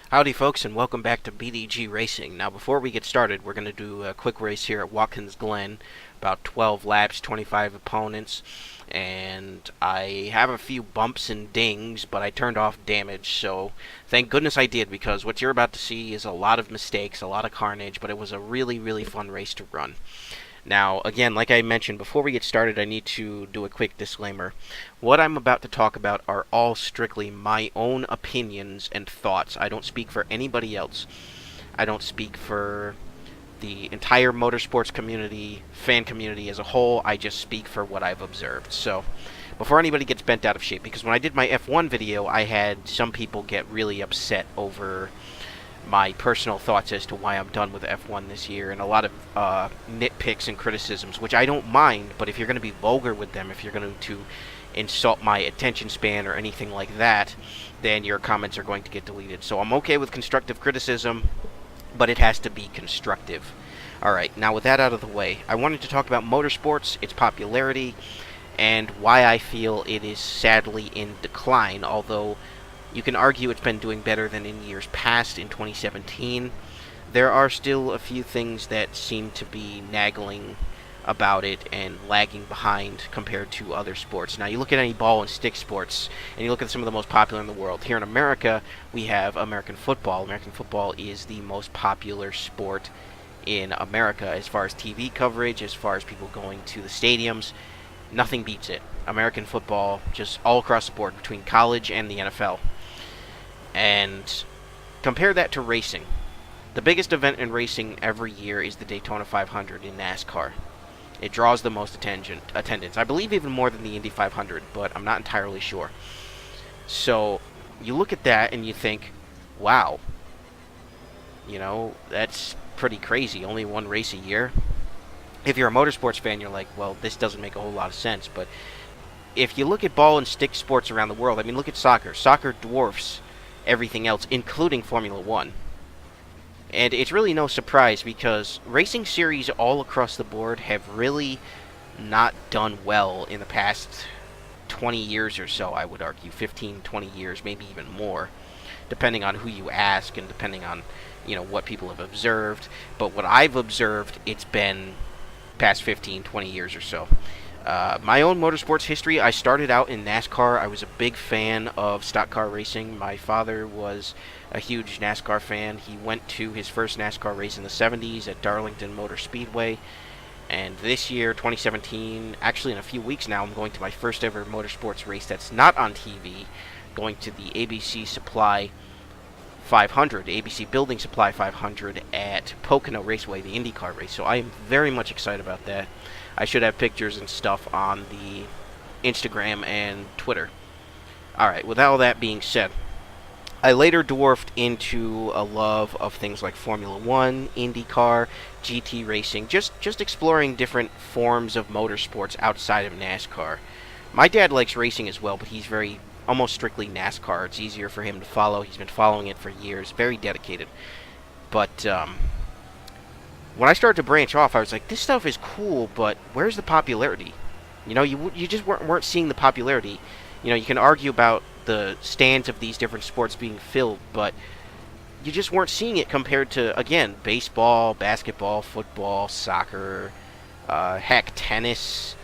Howdy folks, and welcome back to BDG Racing. Now before we get started, we're going to do a quick race here at Watkins Glen, about 12 laps, 25 opponents, and I have a few bumps and dings, but I turned off damage, so thank goodness I did, because what you're about to see is a lot of mistakes, a lot of carnage, but it was a really fun race to run. Now, again, like I mentioned, before we get started, I need to do a quick disclaimer. What I'm about to talk about are all strictly my own opinions and thoughts. I don't speak for anybody else. I don't speak for the entire motorsports community, fan community as a whole. I just speak for what I've observed. So, before anybody gets bent out of shape, because when I did my F1 video, I had some people get really upset over my personal thoughts as to why I'm done with F1 this year, and a lot of nitpicks and criticisms, which I don't mind, but if you're going to be vulgar with them, if you're going to insult my attention span or anything like that, then your comments are going to get deleted. So I'm okay with constructive criticism, but it has to be constructive. Alright, now with that out of the way, I wanted to talk about motorsports, its popularity, and why I feel it is sadly in decline, although you can argue it's been doing better than in years past. In 2017, there are still a few things that seem to be nagging about it and lagging behind compared to other sports. Now, you look at any ball and stick sports, and you look at some of the most popular in the world. Here in America, we have American football. American football is the most popular sport in America as far as TV coverage, as far as people going to the stadiums. Nothing beats it. American football, just all across the board, between college and the NFL. And compare that to racing. The biggest event in racing every year is the Daytona 500 in NASCAR. It draws the most attendance. I believe even more than the Indy 500, but I'm not entirely sure. So, you look at that and you think, wow, you know, that's pretty crazy. Only one race a year. If you're a motorsports fan, you're like, well, this doesn't make a whole lot of sense. But if you look at ball and stick sports around the world, I mean, look at soccer. Soccer dwarfs everything else, including Formula One. And it's really no surprise, because racing series all across the board have really not done well in the past 20 years or so, I would argue. 15, 20 years, maybe even more, depending on who you ask and depending on, you know, what people have observed. But what I've observed, it's been past 15, 20 years or so. My own motorsports history, I started out in NASCAR. I was a big fan of stock car racing. My father was a huge NASCAR fan. He went to his first NASCAR race in the 70s at Darlington Motor Speedway. And this year, 2017, actually in a few weeks now, I'm going to my first ever motorsports race that's not on TV, going to the ABC Supply 500, ABC Building Supply 500 at Pocono Raceway, the IndyCar race. So I am very much excited about that. I should have pictures and stuff on the Instagram and Twitter. Alright, with all that being said, I later dwarfed into a love of things like Formula One, IndyCar, GT racing, just exploring different forms of motorsports outside of NASCAR. My dad likes racing as well, but he's very almost strictly NASCAR. It's easier for him to follow. He's been following it for years. Very dedicated. But when I started to branch off, I was like, this stuff is cool, but where's the popularity? You know, you just weren't seeing the popularity. You know, you can argue about the stands of these different sports being filled, but you just weren't seeing it compared to, again, baseball, basketball, football, soccer, heck, tennis.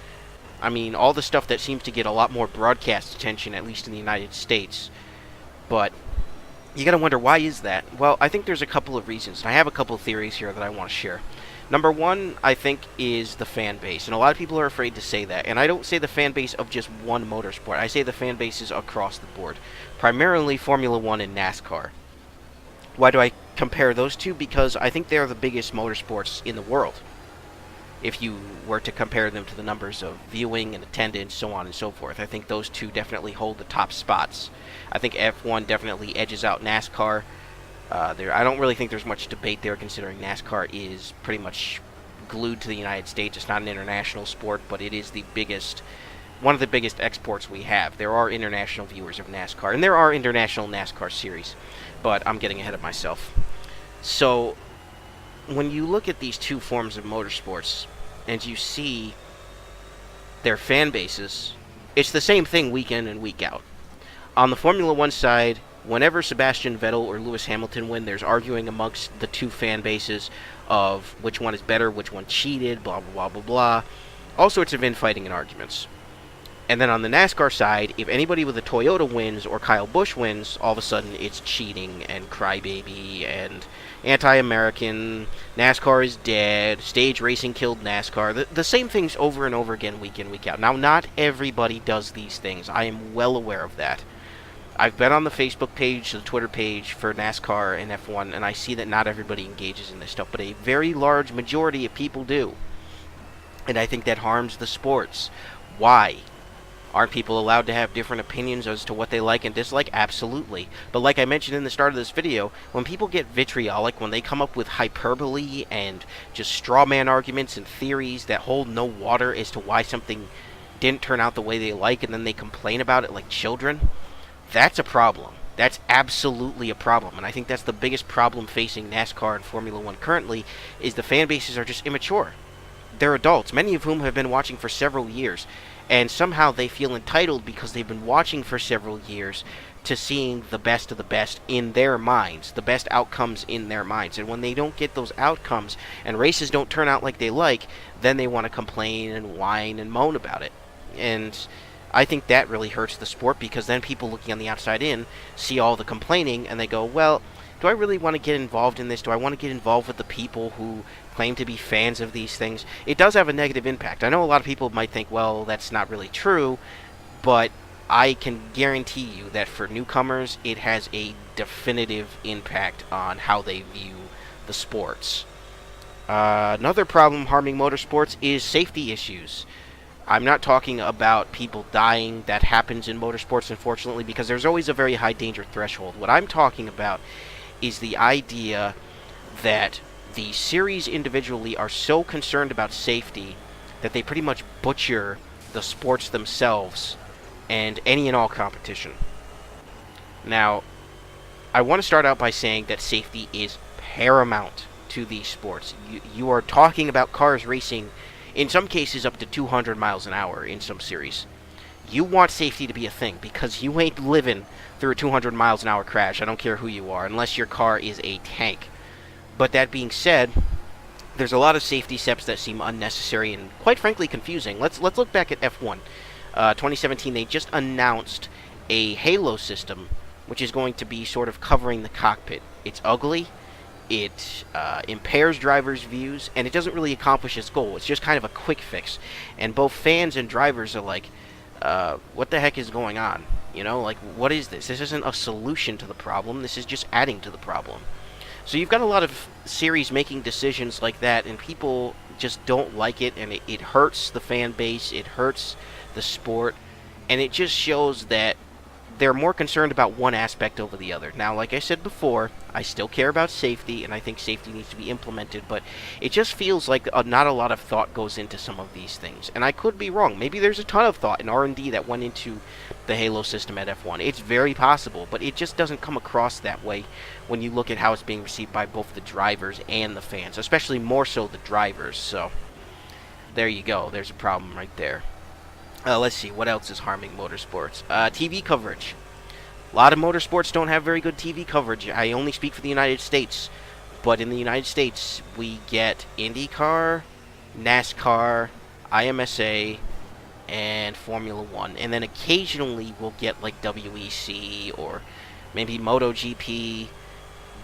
I mean, all the stuff that seems to get a lot more broadcast attention, at least in the United States. But you gotta wonder, why is that? Well, I think there's a couple of reasons, and I have a couple of theories here that I want to share. Number one, I think, is the fan base, and a lot of people are afraid to say that. And I don't say the fan base of just one motorsport. I say the fan bases across the board, primarily Formula One and NASCAR. Why do I compare those two? Because I think they're the biggest motorsports in the world, if you were to compare them to the numbers of viewing and attendance, so on and so forth. I think those two definitely hold the top spots. I think F1 definitely edges out NASCAR. I don't really think there's much debate there, considering NASCAR is pretty much glued to the United States. It's not an international sport, but it is the biggest, one of the biggest exports we have. There are international viewers of NASCAR, and there are international NASCAR series, but I'm getting ahead of myself. So, when you look at these two forms of motorsports, and you see their fan bases, it's the same thing week in and week out. On the Formula One side, whenever Sebastian Vettel or Lewis Hamilton win, there's arguing amongst the two fan bases of which one is better, which one cheated, blah, blah, blah, blah, blah. All sorts of infighting and arguments. And then on the NASCAR side, if anybody with a Toyota wins or Kyle Busch wins, all of a sudden it's cheating and crybaby and anti-American, NASCAR is dead, stage racing killed NASCAR. The same things over and over again, week in, week out. Now, not everybody does these things. I am well aware of that. I've been on the Facebook page, the Twitter page for NASCAR and F1, and I see that not everybody engages in this stuff, but a very large majority of people do. And I think that harms the sports. Why? Aren't people allowed to have different opinions as to what they like and dislike? Absolutely. But like I mentioned in the start of this video, when people get vitriolic, when they come up with hyperbole and just straw man arguments and theories that hold no water as to why something didn't turn out the way they like, and then they complain about it like children, that's a problem. That's absolutely a problem. And I think that's the biggest problem facing NASCAR and Formula One currently, is the fan bases are just immature. They're adults, many of whom have been watching for several years. And somehow they feel entitled because they've been watching for several years to seeing the best of the best in their minds, the best outcomes in their minds. And when they don't get those outcomes and races don't turn out like they like, then they want to complain and whine and moan about it. And I think that really hurts the sport, because then people looking on the outside in see all the complaining and they go, well, do I really want to get involved in this? Do I want to get involved with the people who claim to be fans of these things? It does have a negative impact. I know a lot of people might think, well, that's not really true, but I can guarantee you that for newcomers, it has a definitive impact on how they view the sports. Another problem harming motorsports is safety issues. I'm not talking about people dying. That happens in motorsports, unfortunately, because there's always a very high danger threshold. What I'm talking about is the idea that the series individually are so concerned about safety that they pretty much butcher the sports themselves and any and all competition. Now, I want to start out by saying that safety is paramount to these sports. You are talking about cars racing, in some cases, up to 200 miles an hour in some series. You want safety to be a thing, because you ain't living through a 200 miles an hour crash. I don't care who you are, unless your car is a tank. But that being said, there's a lot of safety steps that seem unnecessary and, quite frankly, confusing. Let's look back at F1. 2017, they just announced a halo system, which is going to be sort of covering the cockpit. It's ugly. It impairs drivers' views, and it doesn't really accomplish its goal. It's just kind of a quick fix. And both fans and drivers are like, what the heck is going on? You know, like, what is this? This isn't a solution to the problem. This is just adding to the problem. So you've got a lot of series making decisions like that, and people just don't like it, and it hurts the fan base, it hurts the sport, and it just shows that they're more concerned about one aspect over the other. Now, like I said before, I still care about safety, and I think safety needs to be implemented, but it just feels like not a lot of thought goes into some of these things. And I could be wrong. Maybe there's a ton of thought and R&D that went into the Halo system at F1. It's very possible, but it just doesn't come across that way when you look at how it's being received by both the drivers and the fans, especially more so the drivers. So, there you go. There's a problem right there. Let's see, what else is harming motorsports? TV coverage. A lot of motorsports don't have very good TV coverage. I only speak for the United States. But in the United States, we get IndyCar, NASCAR, IMSA, and Formula One. And then occasionally we'll get like WEC or maybe MotoGP.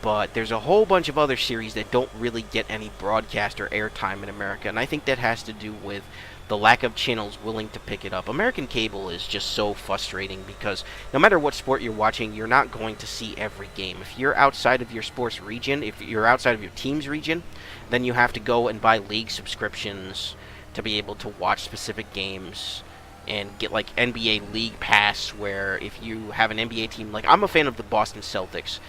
But there's a whole bunch of other series that don't really get any broadcast or airtime in America. And I think that has to do with the lack of channels willing to pick it up. American cable is just so frustrating because no matter what sport you're watching, you're not going to see every game. If you're outside of your sports region, if you're outside of your team's region, then you have to go and buy league subscriptions to be able to watch specific games and get like NBA League Pass, where if you have an NBA team, like I'm a fan of the Boston Celtics,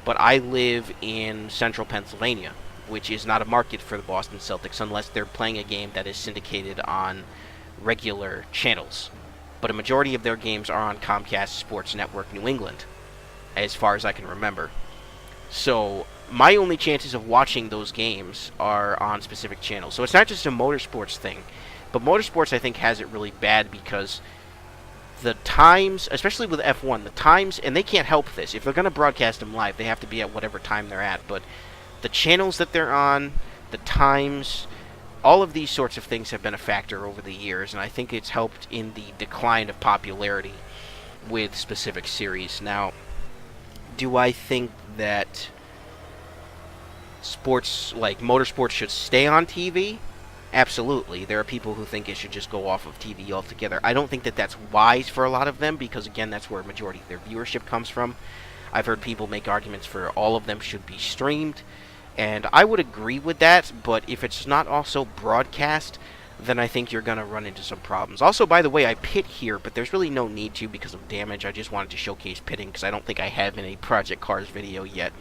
but I live in central Pennsylvania, which is not a market for the Boston Celtics unless they're playing a game that is syndicated on regular channels. But a majority of their games are on Comcast Sports Network New England, as far as I can remember. So my only chances of watching those games are on specific channels. So it's not just a motorsports thing, but motorsports I think has it really bad because the times, especially with F1, the times, and they can't help this. If they're going to broadcast them live, they have to be at whatever time they're at. But the channels that they're on, the times, all of these sorts of things have been a factor over the years, and I think it's helped in the decline of popularity with specific series. Now, do I think that sports like motorsports should stay on TV? Absolutely. There are people who think it should just go off of TV altogether. I don't think that that's wise for a lot of them because, again, that's where a majority of their viewership comes from. I've heard people make arguments for all of them should be streamed, and I would agree with that, but if it's not also broadcast, then I think you're going to run into some problems. Also, by the way, I pit here, but there's really no need to because of damage. I just wanted to showcase pitting because I don't think I have in a Project Cars video yet,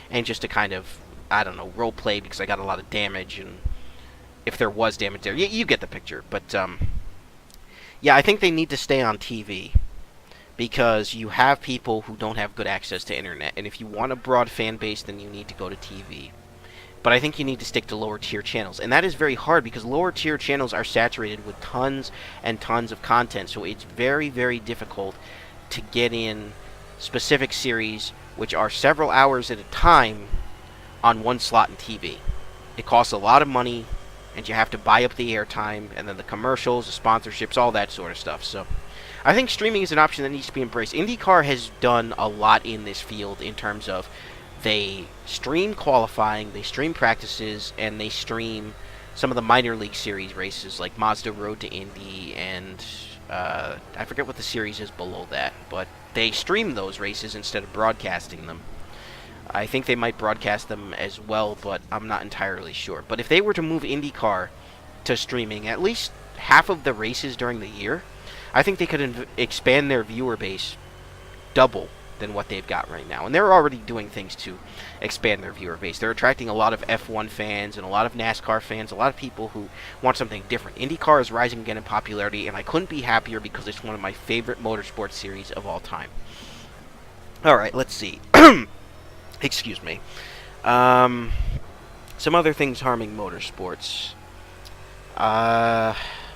and just to kind of, I don't know, role play because I got a lot of damage, and if there was damage there, you get the picture. But yeah, I think they need to stay on TV because you have people who don't have good access to internet, and if you want a broad fan base, then you need to go to TV. But I think you need to stick to lower tier channels, and that is very hard because lower tier channels are saturated with tons and tons of content, so it's very, very difficult to get in specific series which are several hours at a time on one slot in TV. It costs a lot of money, and you have to buy up the airtime, and then the commercials, the sponsorships, all that sort of stuff. So I think streaming is an option that needs to be embraced. IndyCar has done a lot in this field in terms of they stream qualifying, they stream practices, and they stream some of the minor league series races like Mazda Road to Indy, and I forget what the series is below that, but they stream those races instead of broadcasting them. I think they might broadcast them as well, but I'm not entirely sure. But if they were to move IndyCar to streaming at least half of the races during the year, I think they could expand their viewer base double than what they've got right now. And they're already doing things to expand their viewer base. They're attracting a lot of F1 fans and a lot of NASCAR fans, a lot of people who want something different. IndyCar is rising again in popularity, and I couldn't be happier because it's one of my favorite motorsports series of all time. Alright, let's see. Excuse me. Some other things harming motorsports.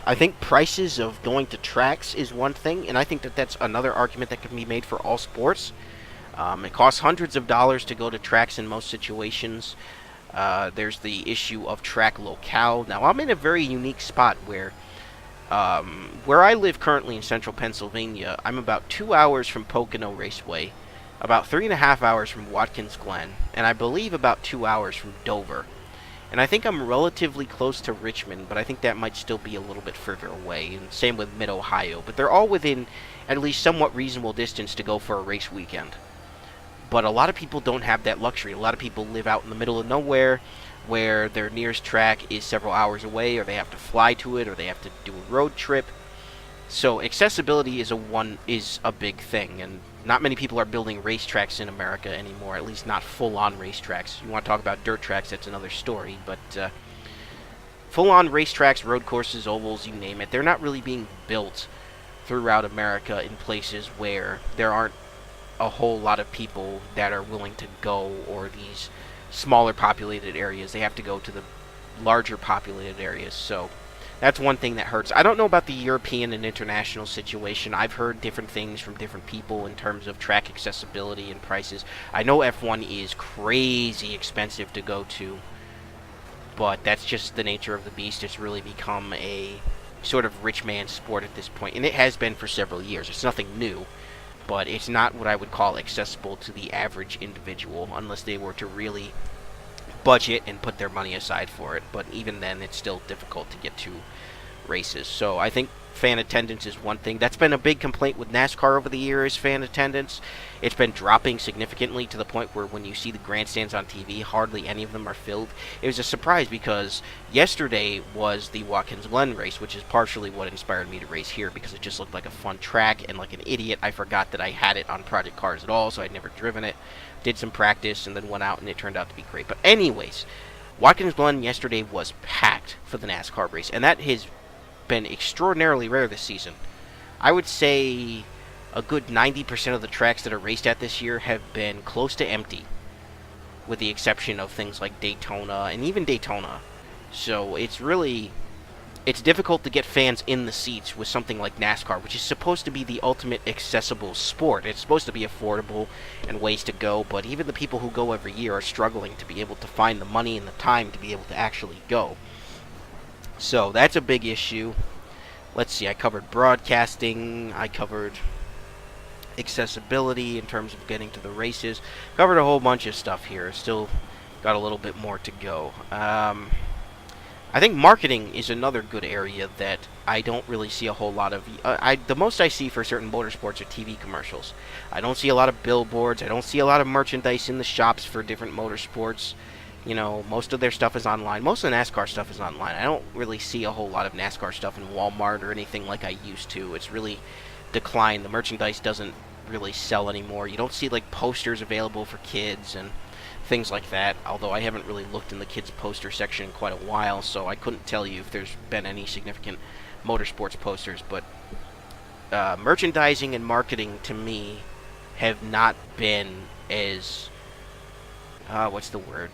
I think prices of going to tracks is one thing, and I think that that's another argument that can be made for all sports. It costs hundreds of dollars to go to tracks in most situations. There's the issue of track locale. Now, I'm in a very unique spot where I live currently in central Pennsylvania. I'm about 2 hours from Pocono Raceway, about 3.5 hours from Watkins Glen, and I believe about 2 hours from Dover. And I think I'm relatively close to Richmond, but I think that might still be a little bit further away, and same with Mid-Ohio. But they're all within at least somewhat reasonable distance to go for a race weekend. But a lot of people don't have that luxury. A lot of people live out in the middle of nowhere, where their nearest track is several hours away, or they have to fly to it, or they have to do a road trip. So accessibility is a big thing, and not many people are building racetracks in America anymore, at least not full-on racetracks. You want to talk about dirt tracks, that's another story, but full-on racetracks, road courses, ovals, you name it, they're not really being built throughout America in places where there aren't a whole lot of people that are willing to go, or these smaller populated areas. They have to go to the larger populated areas, so that's one thing that hurts. I don't know about the European and international situation. I've heard different things from different people in terms of track accessibility and prices. I know F1 is crazy expensive to go to, but that's just the nature of the beast. It's really become a sort of rich man's sport at this point, and it has been for several years. It's nothing new, but it's not what I would call accessible to the average individual unless they were to really budget and put their money aside for it. But even then, it's still difficult to get to races. So I think fan attendance is one thing. That's been a big complaint with NASCAR over the years, fan attendance. It's been dropping significantly to the point where when you see the grandstands on TV, hardly any of them are filled. It was a surprise because yesterday was the Watkins Glen race, which is partially what inspired me to race here, because it just looked like a fun track, and like an idiot, I forgot that I had it on Project Cars at all, so I'd never driven it. Did some practice, and then went out, and it turned out to be great. But anyways, Watkins Glen yesterday was packed for the NASCAR race, and that has been extraordinarily rare this season. I would say a good 90% of the tracks that are raced at this year have been close to empty, with the exception of things like Daytona, and even Daytona. So it's really it's difficult to get fans in the seats with something like NASCAR, which is supposed to be the ultimate accessible sport. It's supposed to be affordable and ways to go, but even the people who go every year are struggling to be able to find the money and the time to be able to actually go. So that's a big issue. Let's see, I covered broadcasting, I covered accessibility in terms of getting to the races, covered a whole bunch of stuff here. Still got a little bit more to go. I think marketing is another good area that I don't really see a whole lot of. The most I see for certain motorsports are TV commercials. I don't see a lot of billboards. I don't see a lot of merchandise in the shops for different motorsports. You know, most of their stuff is online. Most of the NASCAR stuff is online. I don't really see a whole lot of NASCAR stuff in Walmart or anything like I used to. It's really declined. The merchandise doesn't really sell anymore. You don't see, like, posters available for kids and things like that, although I haven't really looked in the kids poster section in quite a while, so I couldn't tell you if there's been any significant motorsports posters. But merchandising and marketing to me have not been as what's the word,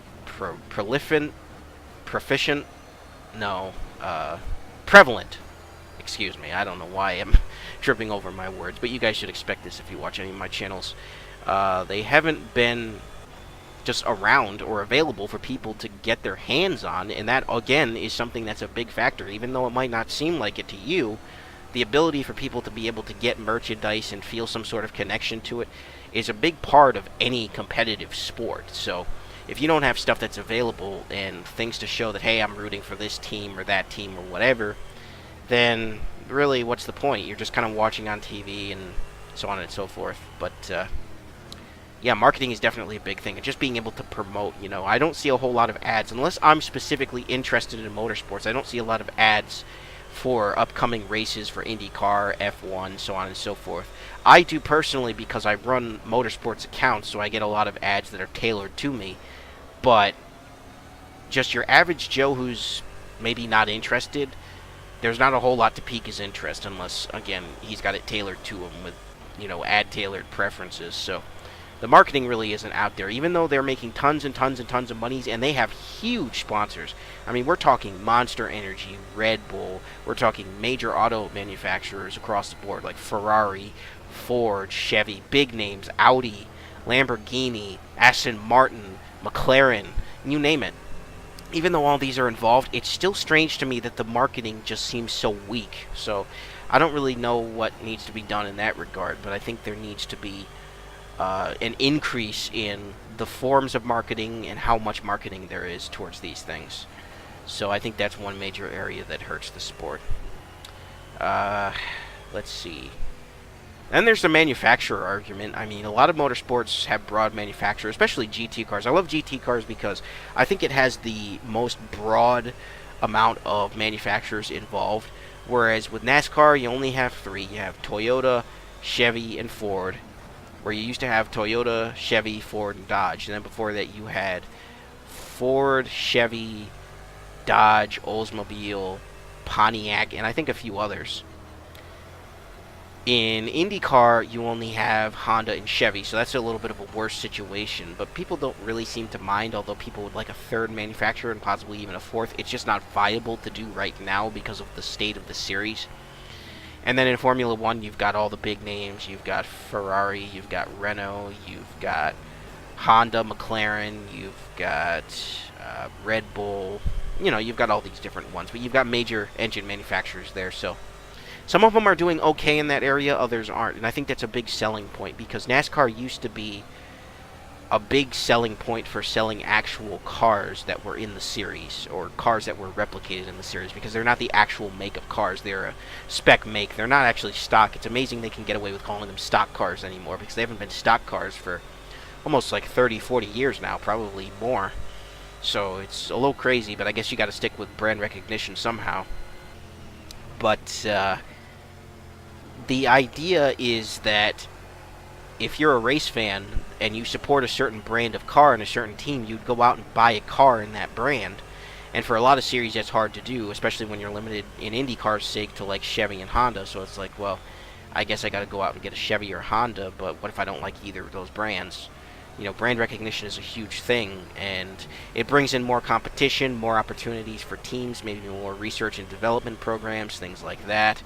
prolific, proficient, no, prevalent, excuse me, I don't know why I'm tripping over my words, but you guys should expect this if you watch any of my channels. They haven't been just around or available for people to get their hands on, and that again is something that's a big factor. Even though it might not seem like it to you, the ability for people to be able to get merchandise and feel some sort of connection to it is a big part of any competitive sport. So if you don't have stuff that's available and things to show that, hey, I'm rooting for this team or that team or whatever, then really what's the point? You're just kind of watching on TV and so on and so forth. But yeah, marketing is definitely a big thing, and just being able to promote, you know, I don't see a whole lot of ads, unless I'm specifically interested in motorsports. I don't see a lot of ads for upcoming races for IndyCar, F1, so on and so forth. I do personally because I run motorsports accounts, so I get a lot of ads that are tailored to me, but just your average Joe who's maybe not interested, there's not a whole lot to pique his interest unless, again, he's got it tailored to him with, you know, ad-tailored preferences, so the marketing really isn't out there, even though they're making tons and tons and tons of monies, and they have huge sponsors. I mean, we're talking Monster Energy, Red Bull, we're talking major auto manufacturers across the board, like Ferrari, Ford, Chevy, big names, Audi, Lamborghini, Aston Martin, McLaren, you name it. Even though all these are involved, it's still strange to me that the marketing just seems so weak. So I don't really know what needs to be done in that regard, but I think there needs to be an increase in the forms of marketing and how much marketing there is towards these things. So I think that's one major area that hurts the sport. Let's see. Then there's the manufacturer argument. I mean, a lot of motorsports have broad manufacturers, especially GT cars. I love GT cars because I think it has the most broad amount of manufacturers involved, whereas with NASCAR you only have three. You have Toyota, Chevy, and Ford, where you used to have Toyota, Chevy, Ford, and Dodge. And then before that you had Ford, Chevy, Dodge, Oldsmobile, Pontiac, and I think a few others. In IndyCar, you only have Honda and Chevy, so that's a little bit of a worse situation. But people don't really seem to mind, although people would like a third manufacturer and possibly even a fourth. It's just not viable to do right now because of the state of the series. And then in Formula One, you've got all the big names. You've got Ferrari, you've got Renault, you've got Honda, McLaren, you've got Red Bull. You know, you've got all these different ones, but you've got major engine manufacturers there. So some of them are doing okay in that area, others aren't. And I think that's a big selling point because NASCAR used to be a big selling point for selling actual cars that were in the series, or cars that were replicated in the series, because they're not the actual make of cars. They're a spec make. They're not actually stock. It's amazing they can get away with calling them stock cars anymore, because they haven't been stock cars for almost like 30, 40 years now, probably more. So it's a little crazy, but I guess you got to stick with brand recognition somehow. But the idea is that if you're a race fan and you support a certain brand of car and a certain team, you'd go out and buy a car in that brand. And for a lot of series, that's hard to do, especially when you're limited in IndyCar's sake to like Chevy and Honda. So it's like, well, I guess I got to go out and get a Chevy or Honda, but what if I don't like either of those brands? brand recognition is a huge thing, and it brings in more competition, more opportunities for teams, maybe more research and development programs, things like that.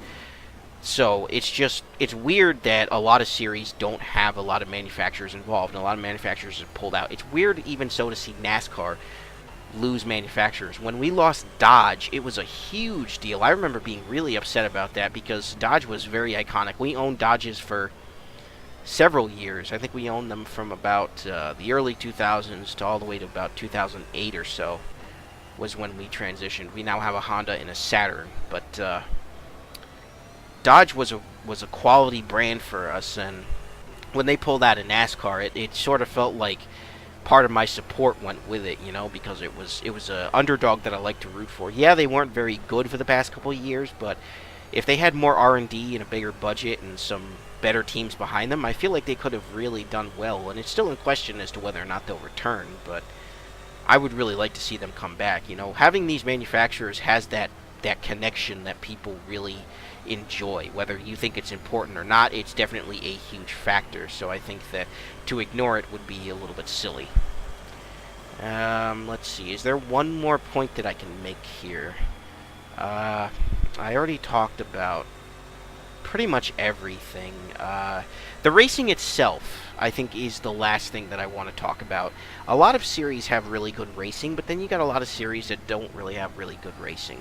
So it's weird that a lot of series don't have a lot of manufacturers involved, and a lot of manufacturers have pulled out. It's weird even so to see NASCAR lose manufacturers. When we lost Dodge, it was a huge deal. I remember being really upset about that because Dodge was very iconic. We owned Dodges for several years. I think we owned them from about the early 2000s to all the way to about 2008 or so was when we transitioned. We now have a Honda and a Saturn, but Dodge was a quality brand for us, and when they pulled out of NASCAR, it sort of felt like part of my support went with it, because it was a underdog that I like to root for. Yeah, they weren't very good for the past couple of years, but if they had more R&D and a bigger budget and some better teams behind them, I feel like they could have really done well, and it's still in question as to whether or not they'll return, but I would really like to see them come back. Having these manufacturers has that connection that people really enjoy. Whether you think it's important or not, it's definitely a huge factor, so I think that to ignore it would be a little bit silly. Let's see, is there one more point that I can make here? I already talked about pretty much everything. The racing itself, I think, is the last thing that I want to talk about. A lot of series have really good racing, but then you got a lot of series that don't really have really good racing.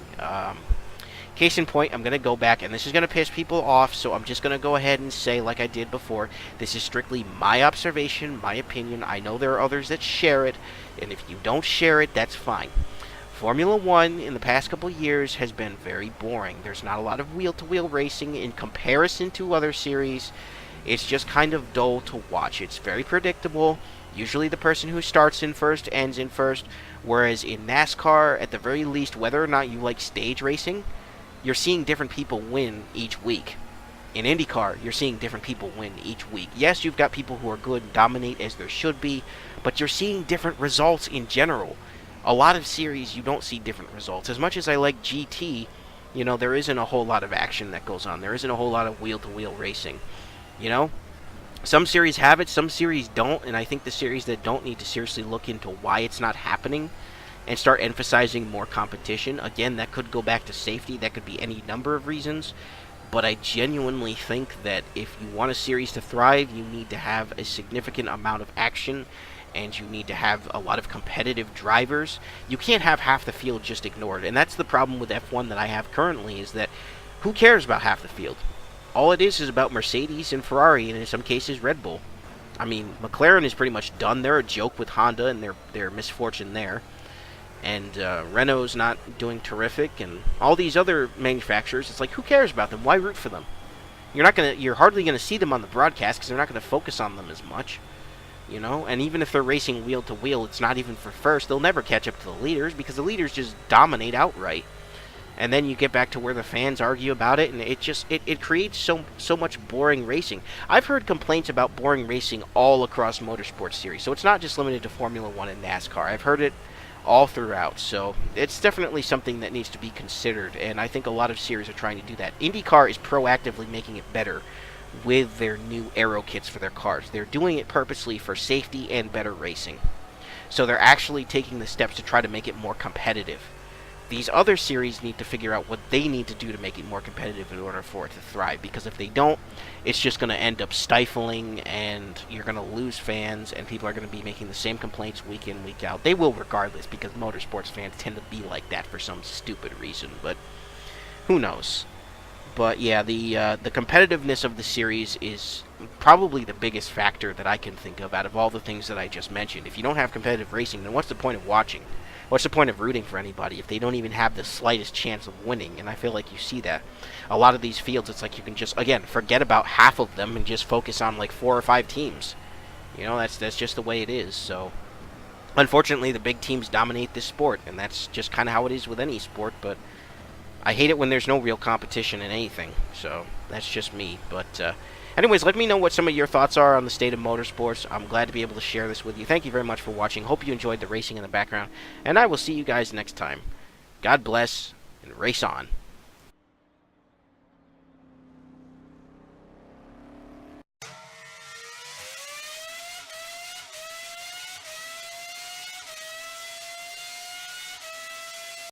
Case in point, I'm going to go back, and this is going to piss people off, so I'm just going to go ahead and say, like I did before, this is strictly my observation, my opinion. I know there are others that share it, and if you don't share it, that's fine. Formula One in the past couple years has been very boring. There's not a lot of wheel-to-wheel racing in comparison to other series. It's just kind of dull to watch. It's very predictable. Usually the person who starts in first ends in first, whereas in NASCAR, at the very least, whether or not you like stage racing, you're seeing different people win each week. In IndyCar, you're seeing different people win each week. Yes, you've got people who are good and dominate as there should be, but you're seeing different results in general. A lot of series, you don't see different results. As much as I like GT, there isn't a whole lot of action that goes on. There isn't a whole lot of wheel-to-wheel racing. Some series have it, some series don't, and I think the series that don't need to seriously look into why it's not happening and start emphasizing more competition. Again, that could go back to safety. That could be any number of reasons. But I genuinely think that if you want a series to thrive, you need to have a significant amount of action, and you need to have a lot of competitive drivers. You can't have half the field just ignored. And that's the problem with F1 that I have currently, is that who cares about half the field? All it is about Mercedes and Ferrari, and in some cases Red Bull. I mean, McLaren is pretty much done. They're a joke with Honda and their misfortune there. And Renault's not doing terrific, and all these other manufacturers, it's like, who cares about them? Why root for them? You're hardly gonna see them on the broadcast because they're not gonna focus on them as much, And even if they're racing wheel to wheel, it's not even for first. They'll never catch up to the leaders because the leaders just dominate outright. And then you get back to where the fans argue about it, and it creates so much boring racing. I've heard complaints about boring racing all across Motorsports series, so it's not just limited to Formula One and NASCAR. I've heard it all throughout, so it's definitely something that needs to be considered, and I think a lot of series are trying to do that. IndyCar is proactively making it better with their new aero kits for their cars. They're doing it purposely for safety and better racing. So they're actually taking the steps to try to make it more competitive. These other series need to figure out what they need to do to make it more competitive in order for it to thrive, because if they don't, it's just going to end up stifling, and you're going to lose fans, and people are going to be making the same complaints week in, week out. They will regardless, because motorsports fans tend to be like that for some stupid reason, but who knows. But yeah, the competitiveness of the series is probably the biggest factor that I can think of out of all the things that I just mentioned. If you don't have competitive racing, then what's the point of watching? What's the point of rooting for anybody if they don't even have the slightest chance of winning? And I feel like you see that. A lot of these fields, it's like you can just, again, forget about half of them and just focus on like 4 or 5 teams. That's just the way it is. So, unfortunately, the big teams dominate this sport, and that's just kind of how it is with any sport. But I hate it when there's no real competition in anything. So, that's just me. But anyways, let me know what some of your thoughts are on the state of motorsports. I'm glad to be able to share this with you. Thank you very much for watching. Hope you enjoyed the racing in the background, and I will see you guys next time. God bless, and race on.